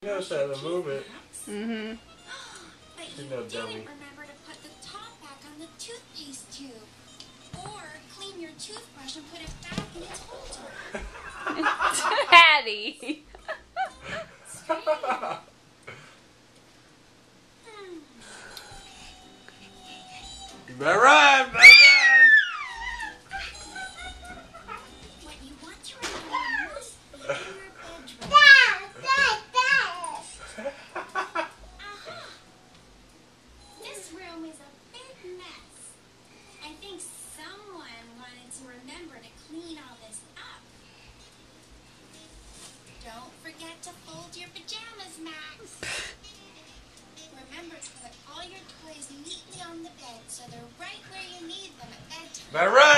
You notice that in the movement. Mm-hmm. But She's you no didn't dummy. remember to put the top back on the toothpaste tube. Or clean your toothbrush and put it back in its holder. Patty. You better run, better run. What you want to remember must be in your bedroom. This room is a big mess. I think someone wanted to remember to clean all this up. Don't forget to fold your pajamas, Max. Remember to put all your toys neatly on the bed so they're right where you need them at bedtime. Better run.